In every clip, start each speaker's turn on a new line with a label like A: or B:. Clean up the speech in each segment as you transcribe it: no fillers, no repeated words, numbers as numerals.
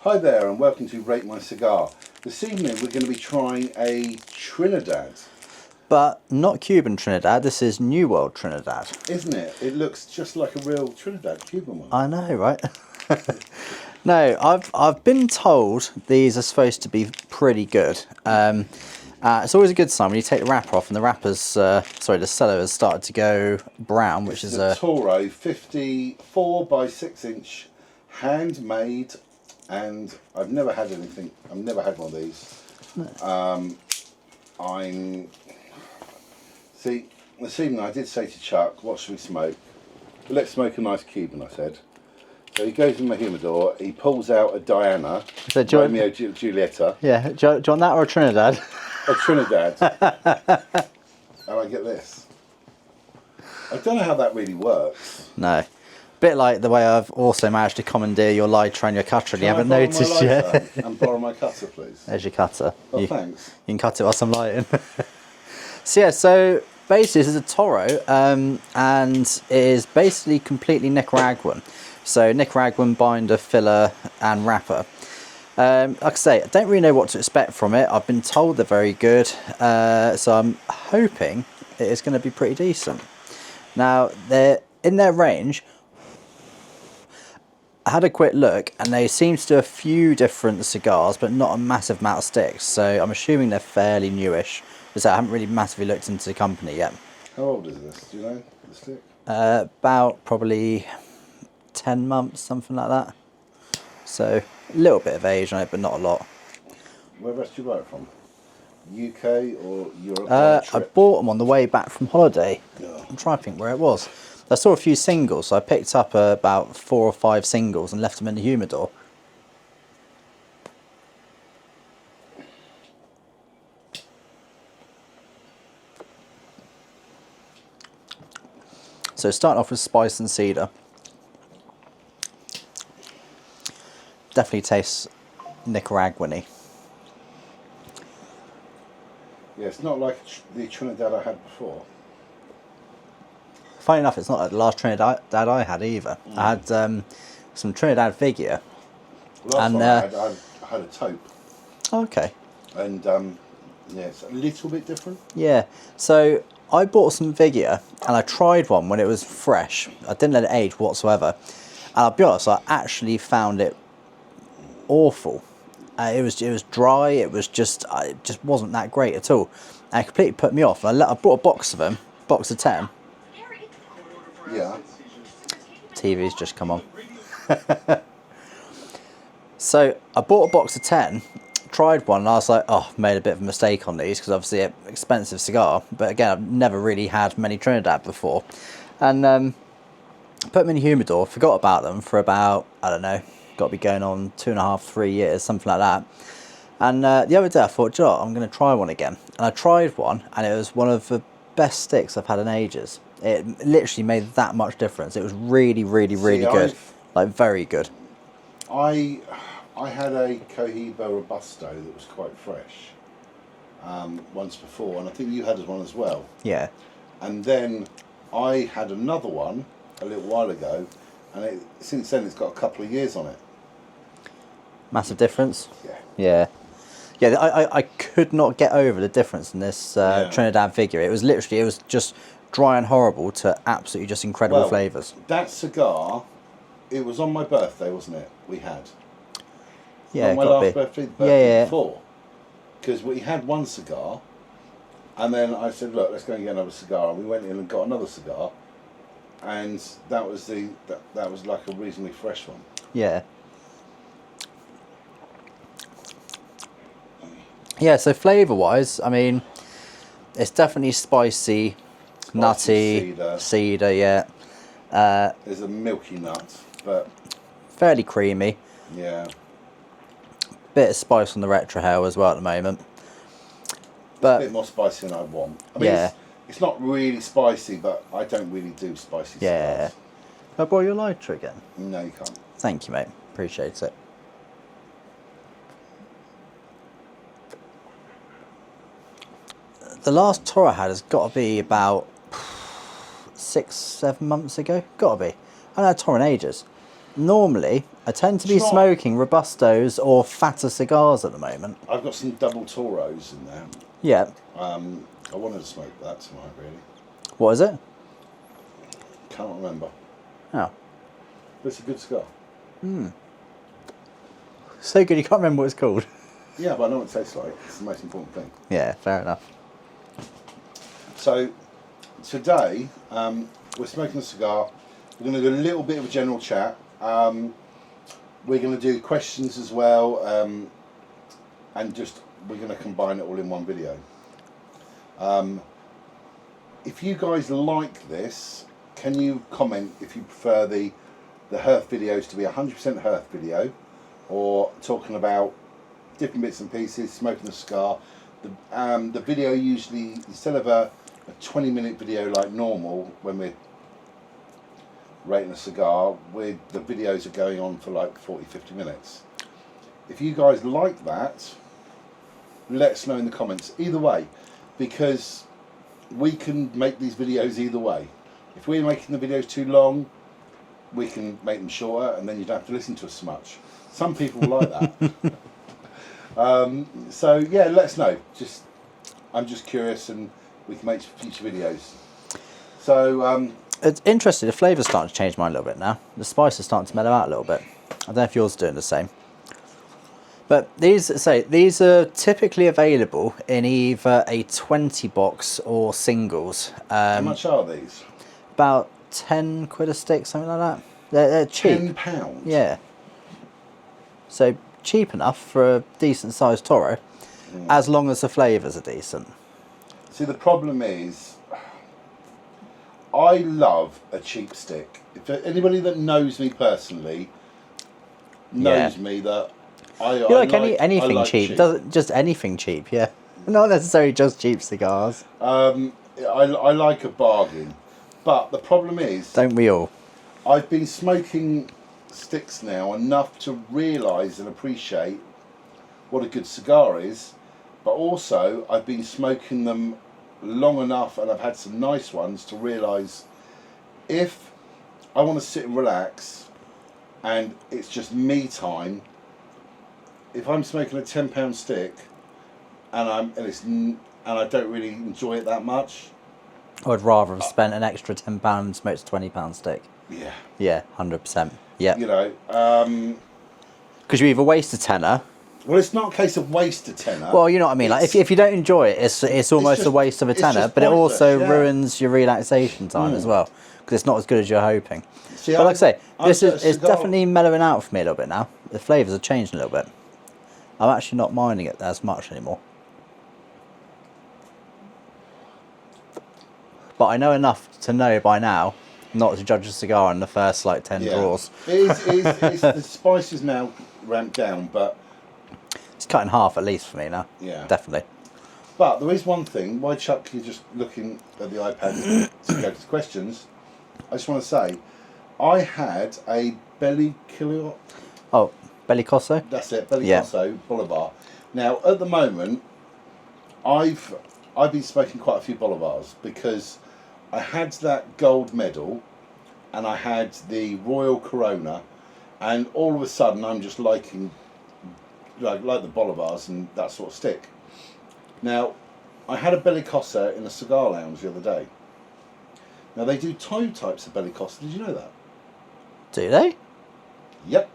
A: Hi there and welcome to Rate My Cigar. This evening we're going to be trying a Trinidad.
B: But not Cuban Trinidad, this is New World Trinidad.
A: Isn't it? It looks just like a real Trinidad, Cuban one.
B: I know, right? No, I've been told these are supposed to be pretty good. It's always a good sign when you take the wrapper off and the wrapper's, the cellar has started to go brown, which is
A: a Toro 54 by 6 inch, handmade, and I've never had anything. I've never had one of these. No. See, this evening I did say to Chuck, what should we smoke? Well, let's smoke a nice Cuban, I said. So he goes in my humidor, he pulls out a Diana,
B: so
A: Romeo Julieta.
B: Yeah, do you want that or a Trinidad?
A: A Trinidad. And I get this. I don't know how that really works.
B: No. Bit like the way I've also managed to commandeer your lighter and your cutter and you haven't noticed yet.
A: And borrow my cutter, please.
B: There's your cutter.
A: Oh, thanks.
B: You can cut it whilst I'm lighting. So basically this is a Toro and it is basically completely Nicaraguan. So Nicaraguan binder, filler and wrapper. Like I say, I don't really know what to expect from it. I've been told they're very good. So I'm hoping it is going to be pretty decent. Now, they're in their range. I had a quick look and they seem to do a few different cigars, but not a massive amount of sticks. So I'm assuming they're fairly newish. So I haven't really massively looked into the company yet.
A: How old is this? Do you know the stick?
B: About probably 10 months, something like that. So a little bit of age on it, but not a lot.
A: Where did you buy it from? UK or Europe?
B: I bought them on the way back from holiday.
A: Yeah.
B: I'm trying to think where it was. I saw a few singles, so I picked up about 4 or 5 singles and left them in the humidor. So starting off with spice and cedar. Definitely tastes Nicaraguan-y.
A: Yeah, it's not like the Trinidad I had before.
B: Funny enough, it's not like the last Trinidad I had either. I had some Trinidad Figure.
A: Last time I had a taupe.
B: Okay.
A: And yeah, it's a little bit different.
B: Yeah, so I bought some Figure and I tried one when it was fresh. I didn't let it age whatsoever. And I'll be honest, I actually found it awful. It was dry. It just wasn't that great at all. And it completely put me off. I bought a box of them, box of 10.
A: Yeah.
B: TV's just come on. So I bought a box of 10, tried one, and I was like, oh, made a bit of a mistake on these because obviously an expensive cigar. But again, I've never really had many Trinidad before, and put them in the humidor. Forgot about them for about, I don't know, got to be going on 2.5, 3 years, something like that. And the other day I thought, you know what, I'm going to try one again. And I tried one, and it was one of the best sticks I've had in ages. It literally made that much difference. It was really, really, really good. Like, very good.
A: I had a Cohiba Robusto that was quite fresh once before, and I think you had one as well.
B: Yeah.
A: And then I had another one a little while ago, and since then it's got a couple of years on it.
B: Massive difference?
A: Yeah.
B: Yeah. Yeah, I could not get over the difference in this Trinidad Figure. It was literally, it was just dry and horrible to absolutely just incredible flavours.
A: That cigar, it was on my birthday, wasn't it? We had.
B: Yeah,
A: on my last birthday, before. Because we had one cigar, and then I said, look, let's go and get another cigar. And we went in and got another cigar, and that was that was like a reasonably fresh one.
B: Yeah. Yeah, so flavour-wise, I mean, it's definitely spicy, nutty, cedar, yeah.
A: There's a milky nut, but
B: fairly creamy.
A: Yeah.
B: Bit of spice on the retrohale as well at the moment. But
A: a bit more spicy than I want. I mean, yeah. It's not really spicy, but I don't really do spicy cigars.
B: Can I borrow your lighter again?
A: No, you can't.
B: Thank you, mate. Appreciate it. The last tour I had has got to be about 6-7 months ago. Got to be. I haven't had a tour in ages. normally I tend to be smoking Robustos or fatter cigars at the moment.
A: I've got some double Toros in there.
B: Yeah.
A: I wanted to smoke that tonight, really.
B: What is it?
A: Can't remember.
B: Oh.
A: But it's a good cigar.
B: So good you can't remember what it's called.
A: Yeah, but I know what it tastes like. It's the most important thing.
B: Yeah, fair enough.
A: So, today, we're smoking a cigar. We're going to do a little bit of a general chat. We're going to do questions as well. And just, we're going to combine it all in one video. If you guys like this, can you comment if you prefer the Hearth videos to be 100% Hearth video, or talking about different bits and pieces, smoking a cigar. The video usually, instead of a 20-minute video like normal when we're rating a cigar, the videos are going on for like 40-50 minutes. If you guys like that, let us know in the comments. Either way, because we can make these videos either way. If we're making the videos too long, we can make them shorter and then you don't have to listen to us so much. Some people like that. So yeah, let us know. I'm just curious, and we can make future videos. So
B: it's interesting. The flavour's starting to change mine a little bit now. The spice is starting to mellow out a little bit. I don't know if yours are doing the same. But these are typically available in either a 20 box or singles.
A: how much are these?
B: About 10 quid a stick, something like that. They're cheap.
A: £10?
B: Yeah. So cheap enough for a decent sized Toro, as long as the flavours are decent.
A: See, the problem is, I love a cheap stick. If anybody that knows me personally knows me that
B: anything
A: like
B: cheap. Doesn't just anything cheap, yeah. Not necessarily just cheap cigars.
A: I like a bargain, but the problem is,
B: Don't we all?
A: I've been smoking sticks now enough to realise and appreciate what a good cigar is, but also I've been smoking them long enough and I've had some nice ones to realise if I want to sit and relax and it's just me time, if I'm smoking a £10 stick and I don't really enjoy it that much,
B: I'd rather have spent an extra £10 and smoked a £20 stick.
A: yeah,
B: Yeah, 100%. Yeah.
A: you know,
B: because you either waste a tenner.
A: well, it's not a case of waste a tenner.
B: Well, you know what I mean. Like if you don't enjoy it, it's almost a waste of a tenner. But it also ruins your relaxation time as well, because it's not as good as you're hoping.
A: See,
B: but like I say, it's definitely mellowing out for me a little bit now. The flavours are changing a little bit. I'm actually not minding it as much anymore. But I know enough to know by now not to judge a cigar in the first like 10 draws.
A: The spice is now ramped down, but
B: it's cut in half at least for me now.
A: Yeah,
B: definitely.
A: But there is one thing. Why, Chuck, you're just looking at the iPad to go to questions. I just want to say, I had a Bellicoso.
B: Oh, Bellicoso?
A: That's it, Bellicoso Bolivar. Now, at the moment, I've been smoking quite a few Bolivars because I had that gold medal and I had the Royal Corona, and all of a sudden I'm just liking like the Bolivars and that sort of stick. Now, I had a Bellicoso in a cigar lounge the other day. Now, they do two types of Bellicoso. Did you know that?
B: Do they?
A: Yep.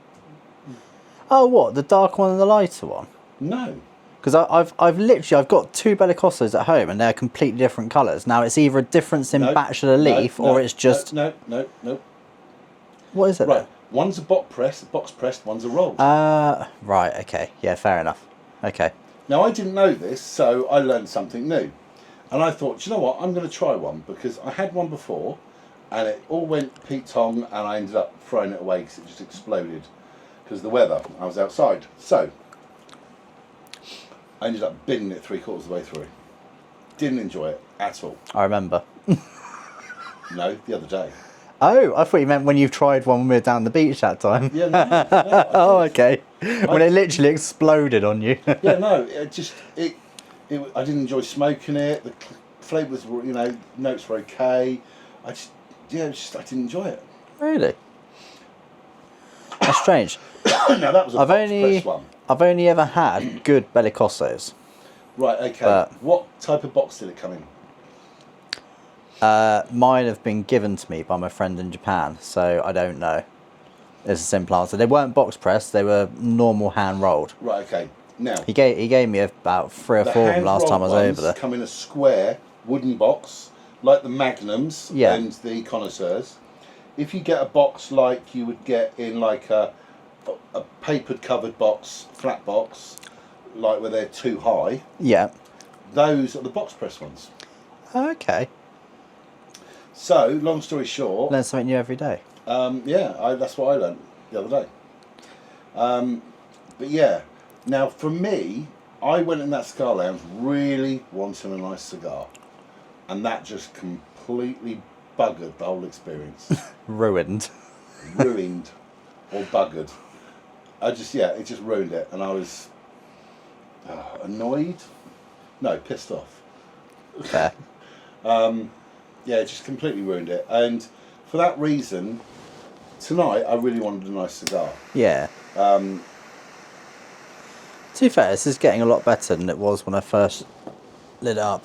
B: Oh, what? The dark one and the lighter one?
A: No.
B: Because I've got two Bellicosos at home and they're completely different colours. Now it's either a difference in bachelor leaf or it's just
A: no.
B: What is it?
A: Right.
B: Then?
A: One's a box pressed, one's a rolled.
B: Right, okay. Yeah, fair enough. Okay.
A: Now, I didn't know this, so I learned something new. And I thought, do you know what, I'm going to try one, because I had one before, and it all went Pete Tong, and I ended up throwing it away because it just exploded, because of the weather. I was outside. So, I ended up binning it 3/4 of the way through. Didn't enjoy it at all.
B: I remember.
A: No, the other day.
B: Oh, I thought you meant when you tried one when we were down the beach that time.
A: Yeah, no,
B: oh, okay. When it literally exploded on you.
A: Yeah, no, I didn't enjoy smoking it. The flavours were, notes were okay. I didn't enjoy it.
B: Really? That's strange.
A: Now that was a box press one.
B: I've only ever had good bellicossos.
A: Right, okay.
B: But
A: what type of box did it come in?
B: Mine have been given to me by my friend in Japan, so I don't know. It's a simple answer. They weren't box pressed; they were normal hand rolled.
A: Right, okay. Now
B: he gave me about 3 or 4 of them last time I was over there.
A: Come in a square wooden box, like the Magnums and the Connoisseurs. If you get a box like you would get in like a papered covered box, flat box, like where they're too high.
B: Yeah.
A: Those are the box press ones.
B: Okay.
A: So, long story short,
B: learn something new every day.
A: That's what I learned the other day. But yeah, now for me, I went in that cigar lounge really wanting a nice cigar, and that just completely buggered the whole experience.
B: Ruined
A: or buggered. It just ruined it, and I was annoyed. No, pissed off.
B: Fair.
A: It just completely ruined it, and for that reason, tonight I really wanted a nice cigar.
B: Yeah. To be fair, this is getting a lot better than it was when I first lit it up.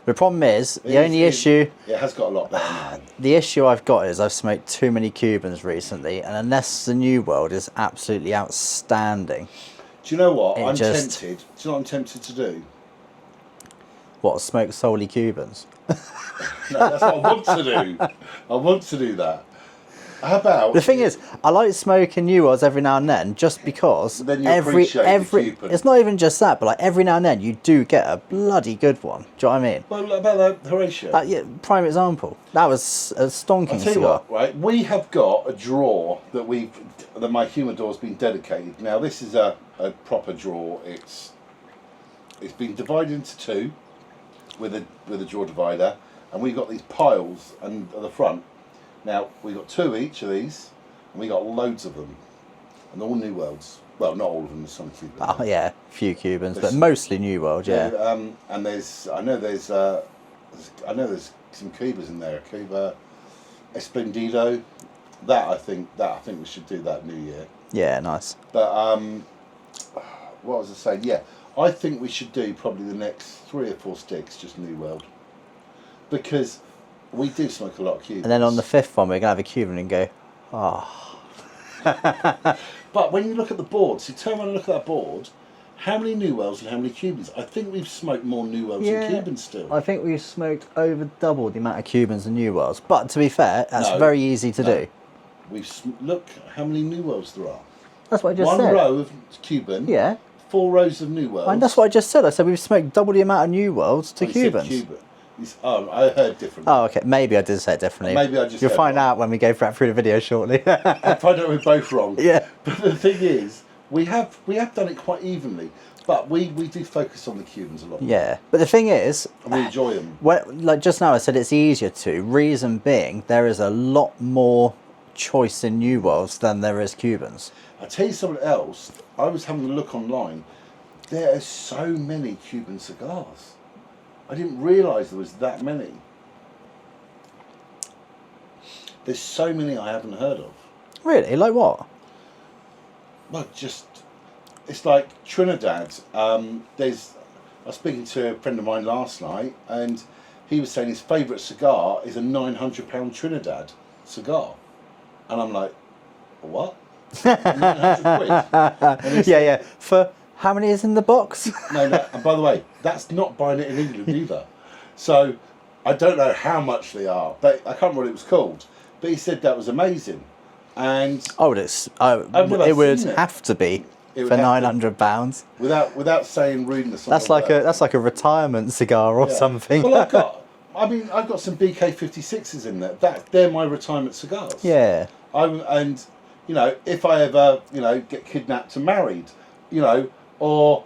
B: The problem is, the only issue...
A: It has got a lot better now.
B: The issue I've got is I've smoked too many Cubans recently, and unless the New World is absolutely outstanding...
A: Do you know what? I'm tempted. Do you know what I'm tempted to do?
B: What, smoke solely Cubans?
A: No, that's what I want to do. I want to do that. How about...
B: The thing is, I like smoking New Worlds every now and then, just because
A: then you appreciate the Cuban.
B: It's not even just that, but like every now and then you do get a bloody good one. Do you know what I mean?
A: Well, about the Horatio.
B: Yeah, prime example. That was a stonking cigar.
A: What, right? We have got a drawer that my humidor has been dedicated. Now this is a proper drawer. It's been divided into two with a drawer divider, and we've got these piles and at the front. Now we've got 2 each of these, and we got loads of them, and they're all New Worlds. Well, not all of them. There's some Cubans.
B: Oh yeah, a few Cubans, but mostly New World. Yeah.
A: And I know there's some Cubas in there. Cuba Esplendido. That I think we should do that New Year.
B: Yeah, nice.
A: But what was I saying? Yeah, I think we should do probably the next 3 or 4 sticks just New World, because we do smoke a lot of Cubans.
B: And then on the 5th one, we're gonna have a Cuban and go,
A: But when you look at the board, so turn around and look at that board. How many New Worlds and how many Cubans? I think we've smoked more New Worlds than Cubans still.
B: I think we've smoked over double the amount of Cubans and New Worlds. But to be fair, that's very easy to do.
A: Look how many New Worlds there are.
B: That's what I just said.
A: 1 row of Cuban.
B: Yeah.
A: 4 rows of New Worlds.
B: And that's what I just said. I said we've smoked double the amount of New Worlds to Cubans.
A: Cuban. I heard differently.
B: Oh, okay. Maybe I did say it differently.
A: Maybe I just.
B: You'll find out when we go through the video shortly.
A: I'll find out we're both wrong.
B: Yeah.
A: But the thing is, we have done it quite evenly, but we do focus on the Cubans a lot.
B: Yeah. But the thing is,
A: and we enjoy them.
B: Like just now, I said it's easier to. Reason being, there is a lot more choice in New Worlds than there is Cubans.
A: I'll tell you something else. I was having a look online. There are so many Cuban cigars. I didn't realise there was that many. There's so many I haven't heard of.
B: Really? Like what?
A: Well, it's like Trinidad. I was speaking to a friend of mine last night, and he was saying his favourite cigar is a £900 Trinidad cigar. And I'm like, what? 900 quid?
B: Yeah. For how many is in the box?
A: No, and by the way, that's not buying it in England either. So I don't know how much they are, but I can't remember what it was called. But he said that was amazing. And
B: it would have to be for £900.
A: Without saying rudeness.
B: That's like a retirement cigar or something.
A: Well, I've got some BK56s in there. They're my retirement cigars.
B: Yeah.
A: And if I ever get kidnapped and married, or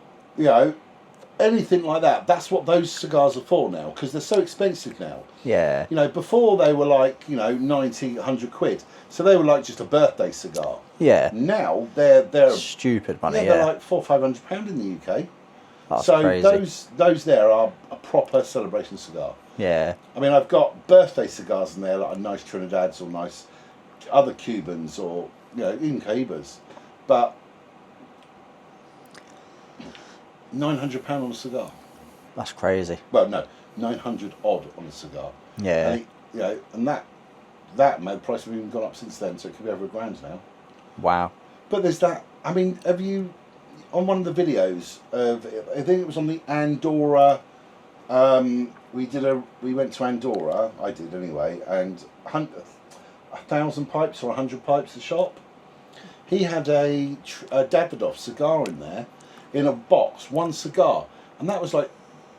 A: anything like that, that's what those cigars are for now, because they're so expensive now.
B: Yeah.
A: Before they were like 90, 100 quid, so they were like just a birthday cigar.
B: Yeah.
A: Now they're
B: stupid money.
A: They're like £400-500 in the UK.
B: That's
A: so
B: crazy.
A: those there are a proper celebration cigar.
B: Yeah.
A: I mean, I've got birthday cigars in there, like a nice Trinidad's or nice other Cubans or even Cahibas, but £900 on a cigar.
B: That's crazy.
A: Well, no, 900 odd on a cigar.
B: Yeah.
A: And that price have even gone up since then, so it could be over £1,000 now. Wow. But there's that. I mean, have you on one of the videos of? I think it was on the Andorra. We went to Andorra. I did anyway, and 1,000 pipes or 100 pipes a shop. He had a Davidoff cigar in there, in a box, one cigar, and that was like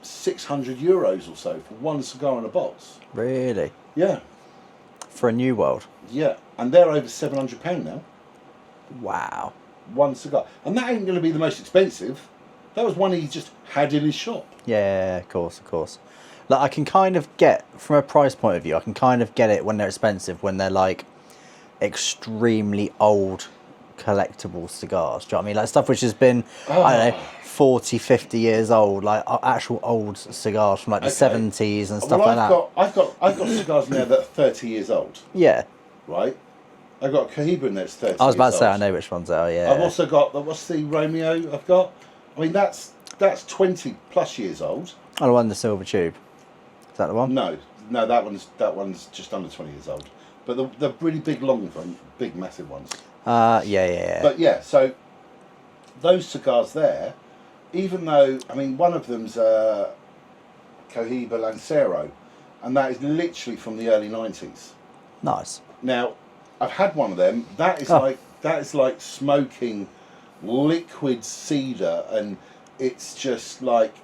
A: €600 or so for one cigar in a box.
B: Really?
A: Yeah.
B: For a New World.
A: Yeah, and they're over £700 now.
B: Wow.
A: One cigar, and that ain't going to be the most expensive. That was one he just had in his shop.
B: Yeah, of course, of course. Like, I can kind of get, from a price point of view, I can kind of get it when they're expensive, when they're like extremely old collectible cigars. Do you know what I mean? Like stuff which has been, I don't know, 40, 50 years old, like actual old cigars from like the 70s and stuff like that.
A: I've got cigars now that are 30 years old.
B: Yeah.
A: Right? I've got a Cohiba in there that's 30 years old.
B: I was about to say, I know which ones they are, yeah.
A: I've also got, what's the Romeo I've got? I mean, that's 20 plus years old.
B: Oh, the one in the silver tube. Is that the one?
A: No, that one's just under 20 years old. But the really big, long one, big, massive ones.
B: Yeah.
A: But yeah, so those cigars there, even though, I mean, one of them's Cohiba Lancero, and that is literally from the early 90s.
B: Nice.
A: Now, I've had one of them. That is like smoking liquid cedar, and it's just like,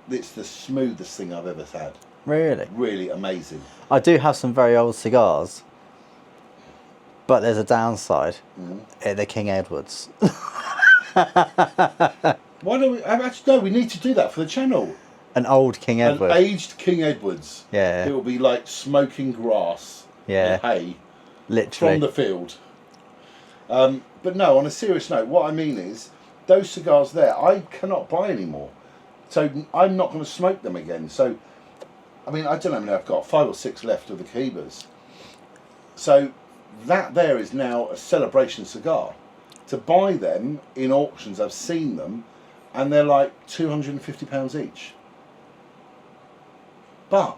A: it's the smoothest thing I've ever had.
B: Really?
A: Really amazing.
B: I do have some very old cigars, but there's a downside. They're King Edwards.
A: Why don't we? Actually, no, we need to do that for the channel.
B: An old King Edward.
A: An aged King Edwards.
B: Yeah.
A: It will be like smoking grass.
B: Yeah.
A: And hay.
B: Literally.
A: From the field. But no, on a serious note, what I mean is, those cigars there, I cannot buy anymore. So I'm not going to smoke them again. So, I mean, I don't know how many I've got, 5 or 6 left of the Cohibas. So that there is now a celebration cigar. To buy them in auctions, I've seen them, and they're like £250 each. But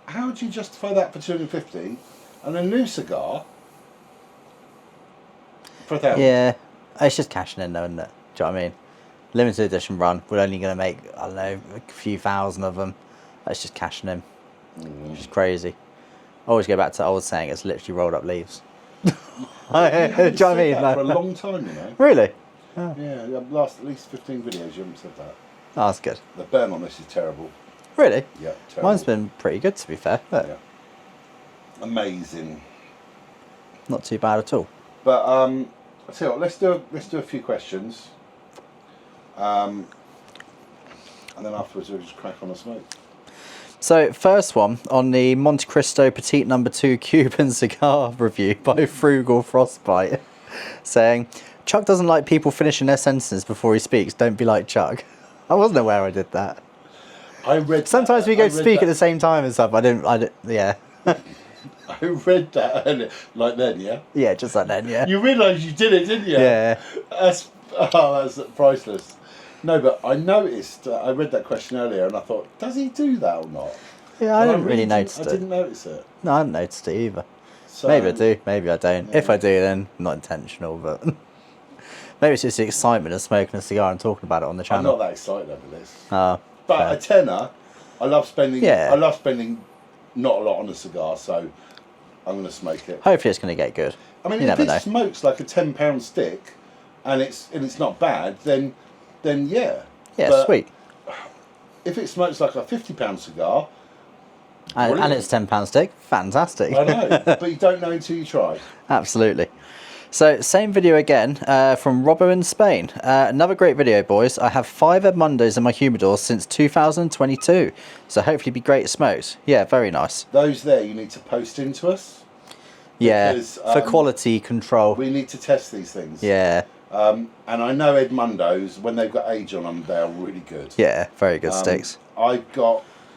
A: how do you justify that for £250 and a new cigar for £1,000?
B: Yeah, it's just cashing in, though, isn't it? Do you know what I mean? Limited edition run. We're only going to make, I don't know, a few thousand of them. That's just cashing in. Which is crazy. I always go back to the old saying, it's literally rolled up leaves. Do you know what I mean?
A: For a long time, you know.
B: Really?
A: Oh. Yeah, last at least 15 videos you haven't said that.
B: Oh, that's good.
A: The burn on this is terrible.
B: Really?
A: Yeah, terrible.
B: Mine's been pretty good, to be fair.
A: Yeah. Amazing.
B: Not too bad at all.
A: But I'll tell you what, let's do a few questions. And then afterwards we'll just crack on the smoke.
B: So, first one on the Monte Cristo Petite No. 2 Cuban cigar review by Frugal Frostbite, saying, Chuck doesn't like people finishing their sentences before he speaks. Don't be like Chuck. I wasn't aware I did that.
A: I read.
B: Sometimes we go to speak at the same time and stuff. I didn't. Yeah.
A: I read that earlier, like then, yeah.
B: Yeah, just like then, yeah.
A: You realised you did it, didn't you?
B: Yeah.
A: That's priceless. No, but I noticed. I read that question earlier, and I thought, does he do that or not?
B: Yeah, I didn't really notice it.
A: I didn't notice it.
B: No, I didn't notice it either.
A: So,
B: maybe I do, maybe I don't.
A: Yeah.
B: If I do, then not intentional, but maybe it's just the excitement of smoking a cigar and talking about it on the channel.
A: I'm not that excited over this.
B: But
A: fair. A tenner, I love spending.
B: Yeah.
A: I love spending not a lot on a cigar, so I'm going to smoke it.
B: Hopefully, it's going to get good.
A: I mean,
B: you
A: if
B: never
A: it
B: know.
A: smokes like a £10 stick, and it's not bad, then yeah.
B: Yeah,
A: But
B: sweet.
A: if it smokes like a £50 cigar,
B: And it's £10 stick. Fantastic.
A: I know, but you don't know until you try.
B: Absolutely. So, same video again from Robbo in Spain. Another great video, boys. I have 5 Edmundos in my humidor since 2022. So, hopefully be great smokes. Yeah, very nice.
A: Those there you need to post into us.
B: Yeah,
A: Because,
B: for quality control.
A: We need to test these things.
B: Yeah.
A: And I know Edmundos, when they've got age on them, they're really good.
B: Yeah, very good sticks.
A: I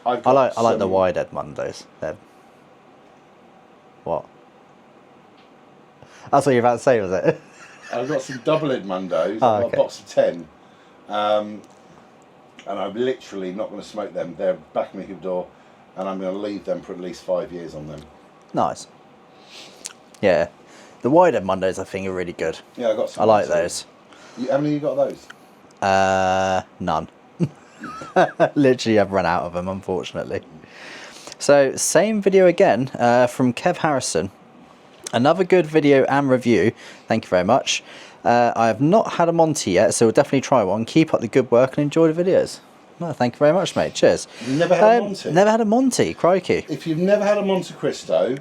B: like the wide Edmundos. They're... What? That's what you're about to say, was it?
A: I've got some double-ed Mundos. I've
B: Oh,
A: got
B: okay.
A: a box of 10. And I'm literally not going to smoke them. They're back in the humidor, and I'm going to leave them for at least 5 years on them.
B: Nice. Yeah. The wide-end Mondays, I think, are really good.
A: Yeah, I got some.
B: I like those.
A: How many you got of those?
B: None. Literally, I've run out of them, unfortunately. So, same video again from Kev Harrison. Another good video and review. Thank you very much. I have not had a Monty yet, so we'll definitely try one. Keep up the good work and enjoy the videos. Well, thank you very much, mate. Cheers.
A: You've never had a Monty?
B: Never had a Monty, crikey.
A: If you've never had a Monte Cristo,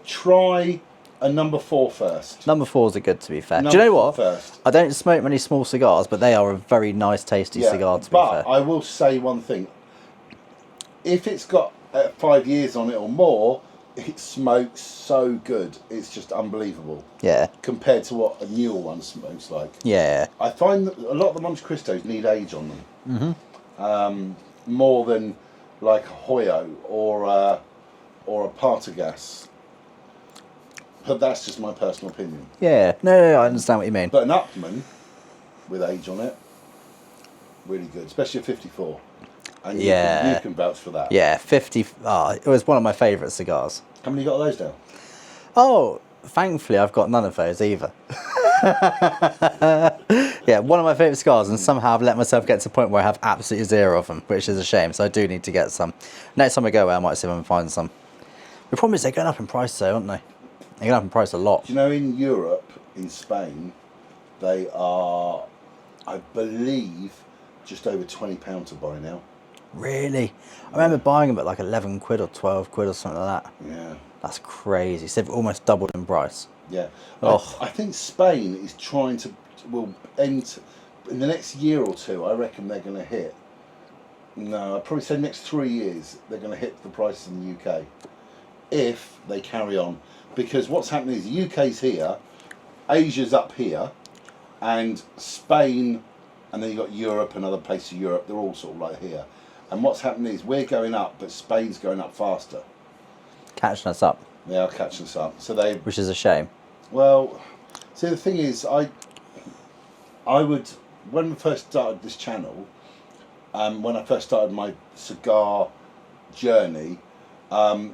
A: try a number 4 first.
B: Number 4s are good, to be fair. Do you know what?
A: First.
B: I don't smoke many small cigars, but they are a very nice, tasty cigar, to be fair.
A: But I will say one thing. If it's got 5 years on it or more, it smokes so good. It's just unbelievable.
B: Yeah.
A: Compared to what a newer one smokes like.
B: Yeah.
A: I find that a lot of the Monte Cristos need age on them. Mm-hmm. More than like a Hoyo or a Partagas. But that's just my personal opinion.
B: Yeah. No, I understand what you mean.
A: But an Upman with age on it, really good, especially a 54. And you can vouch for that.
B: Yeah, 50. Oh, it was one of my favourite cigars.
A: How many you got of those now?
B: Oh, thankfully I've got none of those either. Yeah, one of my favourite cigars, and somehow I've let myself get to the point where I have absolutely 0 of them, which is a shame. So I do need to get some. Next time I go away, I might see if I can find some. The problem is they're going up in price though, aren't they? They're going up in price a lot.
A: Do you know in Europe, in Spain, they are, I believe, just over £20 to buy now.
B: Really? I remember buying them at like 11 quid or 12 quid or something like that.
A: Yeah.
B: That's crazy. So they've almost doubled in price.
A: Yeah.
B: Oh.
A: I think Spain is trying to, will end, in the next year or two, I reckon they're going to hit, no, I'd probably say next 3 years, they're going to hit the price in the UK. If they carry on. Because what's happening is the UK's here, Asia's up here, and Spain, and then you've got Europe and other places of Europe, they're all sort of like here. And what's happening is we're going up, but Spain's going up faster.
B: Catching us up.
A: They are catching us up. So they,
B: which is a shame.
A: well, see the thing is, I would, when we first started this channel, when I first started my cigar journey, I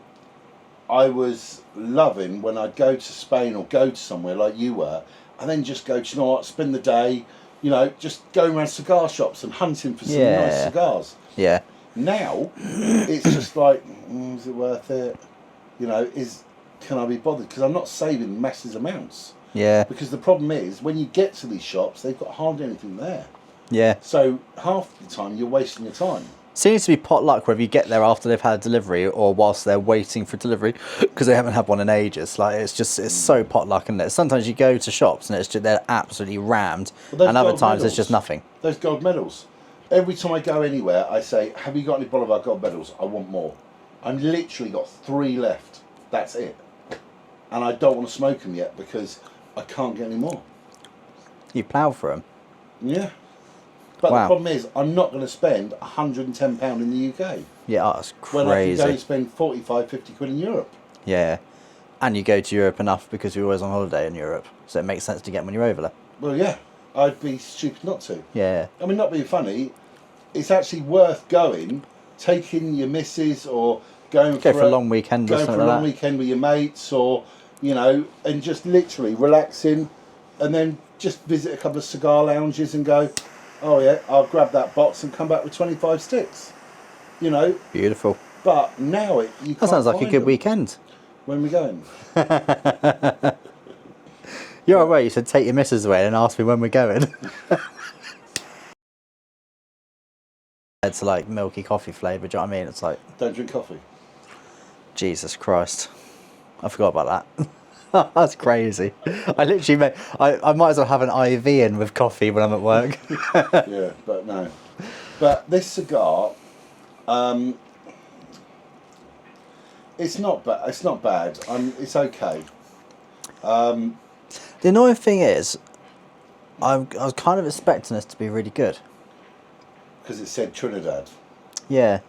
A: was loving when I'd go to Spain or go to somewhere like you were, and then just go, do you know what, spend the day, you know, just going around cigar shops and hunting for some nice cigars.
B: Yeah.
A: Now, it's just like, is it worth it? You know, can I be bothered? Because I'm not saving massive amounts.
B: Yeah.
A: Because the problem is, when you get to these shops, they've got hardly anything there.
B: Yeah.
A: So half the time, you're wasting your time.
B: Seems to be pot luck whether you get there after they've had a delivery or whilst they're waiting for delivery, because they haven't had one in ages. Like, it's so pot luck, isn't it? Sometimes you go to shops and it's just, they're absolutely rammed, and other times there's just nothing.
A: Those gold medals. Every time I go anywhere, I say, have you got any Bolivar gold medals? I want more. I've literally got 3 left. That's it. And I don't want to smoke them yet because I can't get any more.
B: You plough for them?
A: Yeah. But the problem is, I'm not going to spend £110 in the UK.
B: Yeah, that's crazy.
A: When I can go and spend 45, 50 quid in Europe.
B: Yeah. And you go to Europe enough because you're always on holiday in Europe. So it makes sense to get when you're over there.
A: Well, yeah. I'd be stupid not to.
B: Yeah.
A: I mean, not being funny, it's actually worth going, taking your missus or going
B: for a long weekend or something like that.
A: Going for a long weekend with your mates or, you know, and just literally relaxing and then just visit a couple of cigar lounges and go, oh yeah, I'll grab that box and come back with 25 sticks. You know.
B: Beautiful.
A: But now you can't.
B: That sounds like a good
A: them.
B: weekend.
A: When are we going?
B: You're away, you said take your missus away and ask me when we're going. It's like milky coffee flavour, do you know what I mean? It's like...
A: Don't drink coffee.
B: Jesus Christ. I forgot about that. That's crazy. I literally I might as well have an IV in with coffee when I'm at work.
A: Yeah, but no. But this cigar, it's not bad. It's not bad. It's okay.
B: The annoying thing is, I was kind of expecting this to be really good. Because
A: it said Trinidad.
B: Yeah.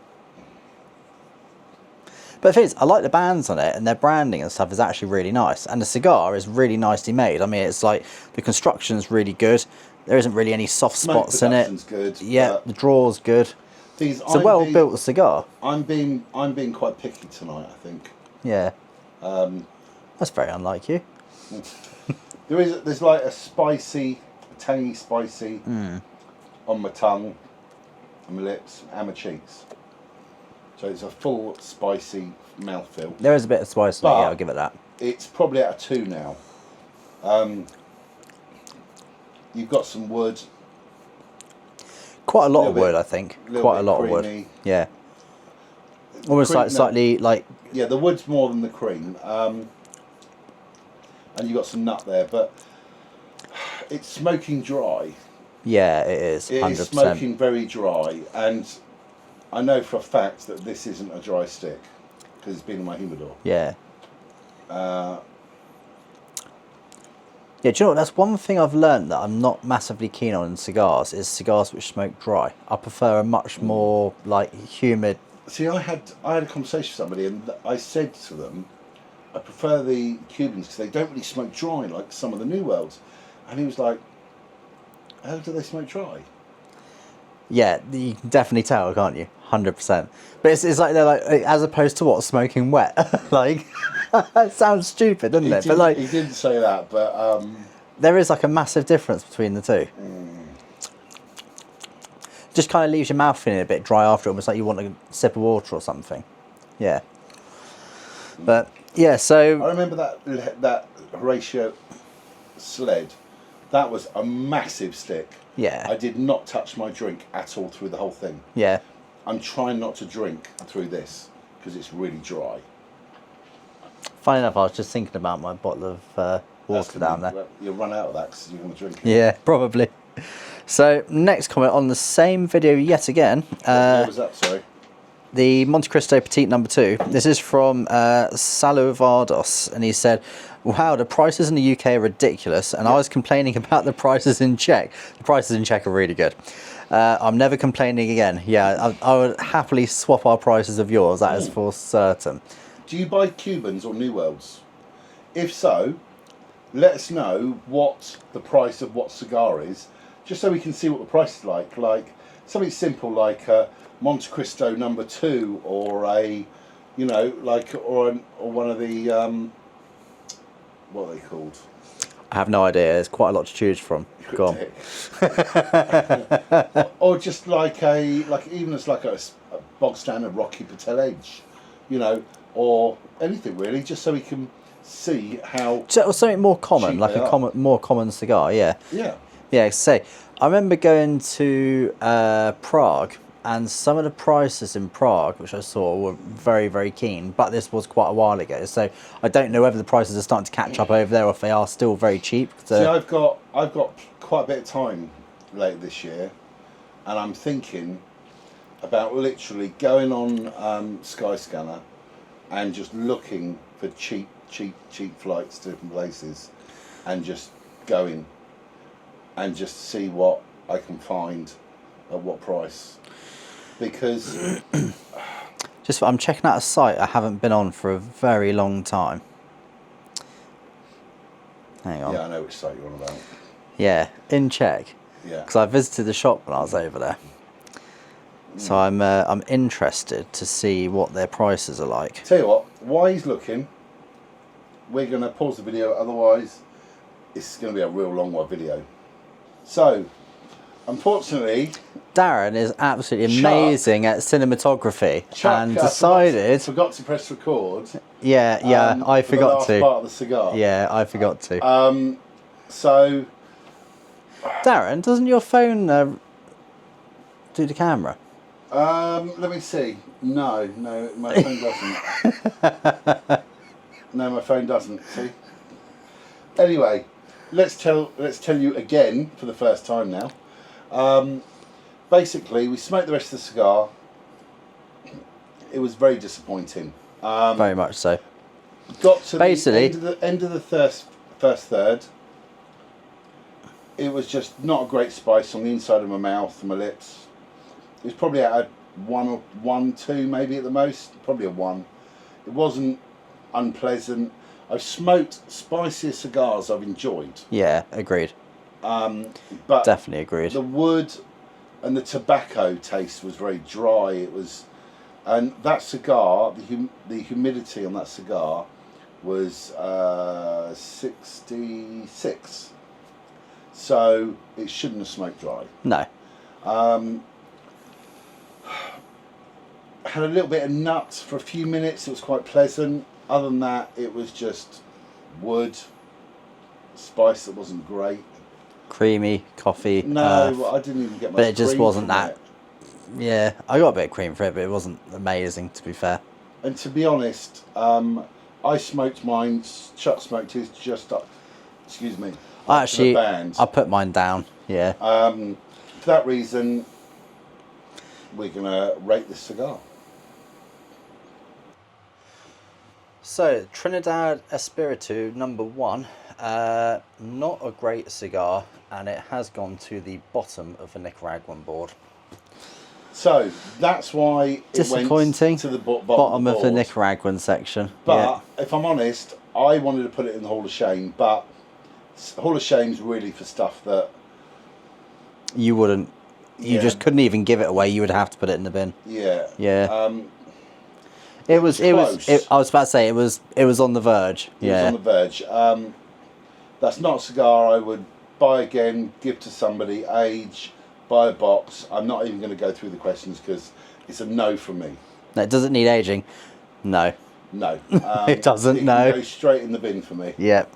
B: But the thing is, I like the bands on it, and their branding and stuff is actually really nice. And the cigar is really nicely made. I mean, it's like the construction's really good. There isn't really any soft
A: Smoke
B: spots in it.
A: production's good.
B: Yeah, the draw's good.
A: It's
B: a well-built cigar.
A: I'm being quite picky tonight, I think.
B: Yeah. That's very unlike you.
A: There's like a spicy, tangy spicy on my tongue, on my lips, and my cheeks. So it's a full spicy mouthfeel.
B: There is a bit of spice in it, yeah, I'll give it that.
A: It's probably out of 2 now. You've got some wood.
B: Quite a lot of wood, I think. Quite a lot of wood.
A: Creamy.
B: Yeah. Almost like slightly like.
A: Yeah, the wood's more than the cream. And you've got some nut there, but it's smoking dry.
B: Yeah, it is. 100%.
A: It is smoking very dry, and I know for a fact that this isn't a dry stick because it's been in my humidor.
B: Yeah. Yeah, do you know what? That's one thing I've learned that I'm not massively keen on in cigars is cigars which smoke dry. I prefer a much more like humid.
A: See, I had a conversation with somebody, and I said to them, I prefer the Cubans because they don't really smoke dry like some of the New Worlds, and he was like, "How do they smoke dry?"
B: Yeah, you can definitely tell, can't you? 100%. But it's like they're like, as opposed to what, smoking wet? Like, that sounds stupid, doesn't it? But like,
A: he didn't say that, but
B: there is like a massive difference between the two. Just kind of leaves your mouth feeling a bit dry after, almost like you want a sip of water or something. Yeah. But yeah, so
A: I remember that Horatio sled. That was a massive stick.
B: yeah,
A: I did not touch my drink at all through the whole thing.
B: yeah.
A: I'm trying not to drink through this because it's really dry.
B: Funny enough, I was just thinking about my bottle of water down there.
A: You'll run out of that because you're going to drink it.
B: Yeah, probably. So next comment on the same video yet again.
A: What was that? Sorry.
B: The Monte Cristo Petite No. 2. This is from Salovardos, and he said, "Wow, the prices in the UK are ridiculous, and I was complaining about the prices in Czech. The prices in Czech are really good. I'm never complaining again. Yeah, I would happily swap our prices of yours, that is for certain."
A: Do you buy Cubans or New Worlds? If so, let us know what the price of what cigar is, just so we can see what the price is like. Like something simple like Monte Cristo No. 2 or a, you know, like or one of the what are they called?
B: I have no idea. There's quite a lot to choose from. Go on.
A: Or just like even as like a bog standard Rocky Patel Edge, you know, or anything really, just so we can see how.
B: So, or something more common, like a more common cigar. Yeah.
A: Yeah.
B: Yeah. Say, I remember going to Prague. And some of the prices in Prague, which I saw, were very, very keen. But this was quite a while ago, so I don't know whether the prices are starting to catch up over there, or if they are still very cheap. So
A: see, I've got quite a bit of time later this year, and I'm thinking about literally going on Skyscanner and just looking for cheap flights to different places, and just going and just see what I can find at what price. Because
B: just I'm checking out a site I haven't been on for a very long time. Hang on.
A: Yeah, I know which site you're on about.
B: Yeah, in Czech.
A: Yeah.
B: Because I visited the shop when I was over there. So I'm interested to see what their prices are like.
A: Tell you what, while he's looking, we're going to pause the video. Otherwise, it's going to be a real long video. So, unfortunately,
B: Darren is absolutely amazing at cinematography and decided.
A: Forgot to press record.
B: Yeah, I forgot
A: for the last part of the cigar.
B: Yeah, I forgot to.
A: So,
B: Darren, doesn't your phone do the camera?
A: let me see. No, my phone doesn't. No, my phone doesn't. See. Anyway, let's tell you again for the first time now. Basically, we smoked the rest of the cigar. It was very disappointing.
B: Very much so.
A: Got to
B: basically
A: the end of the first third. It was just not a great spice on the inside of my mouth and my lips. It was probably at a 1 or 2 maybe at the most. Probably a 1. It wasn't unpleasant. I've smoked spicier cigars I've enjoyed.
B: Yeah, agreed.
A: But
B: Definitely agreed.
A: The wood and the tobacco taste was very dry. It was, and that cigar, the humidity on that cigar was 66. So it shouldn't have smoked dry.
B: No.
A: Had a little bit of nuts for a few minutes. It was quite pleasant. Other than that, it was just wood, spice that wasn't great.
B: Creamy, coffee.
A: No, I didn't even get much.
B: But it just
A: cream
B: wasn't
A: from
B: that.
A: it.
B: Yeah, I got a bit of cream for it, but it wasn't amazing, to be fair.
A: And to be honest, I smoked mine. Chuck smoked his just up. Excuse me.
B: Actually,
A: the band.
B: I put mine down. Yeah.
A: For that reason, we're gonna rate this cigar.
B: So, Trinidad Espiritu No. 1, not a great cigar, and it has gone to the bottom of the Nicaraguan board.
A: So that's why it
B: Disappointing.
A: went to the
B: Bottom of the
A: board.
B: Nicaraguan section.
A: But if I'm honest, I wanted to put it in the Hall of Shame, but Hall of Shame's really for stuff that
B: you wouldn't. You just couldn't even give it away. You would have to put it in the bin.
A: Yeah.
B: Yeah. It was. I was about to say it was on the verge.
A: It was on the verge. That's not a cigar I would buy again, give to somebody, age, buy a box. I'm not even going to go through the questions because it's a no from me.
B: No, does it need aging? No.
A: No.
B: It doesn't.
A: It
B: No.
A: can go straight in the bin for me.
B: Yep.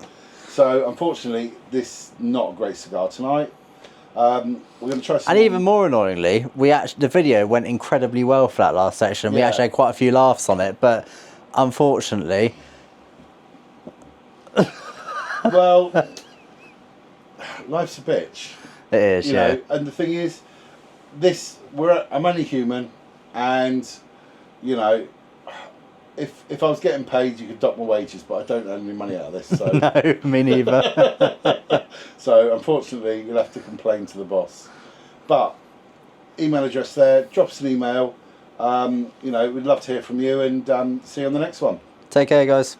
A: So unfortunately, this not a great cigar tonight. We're going to try some.
B: And even more annoyingly, the video went incredibly well for that last section. We actually had quite a few laughs on it, but unfortunately,
A: well, life's a bitch.
B: it is.
A: You know, and the thing is, I'm only human, and you know, if I was getting paid, you could dock my wages, but I don't earn any money out of this. So
B: No, me neither.
A: so unfortunately, you'll have to complain to the boss. But email address there. Drop us an email. You know, we'd love to hear from you, and see you on the next one.
B: Take care, guys.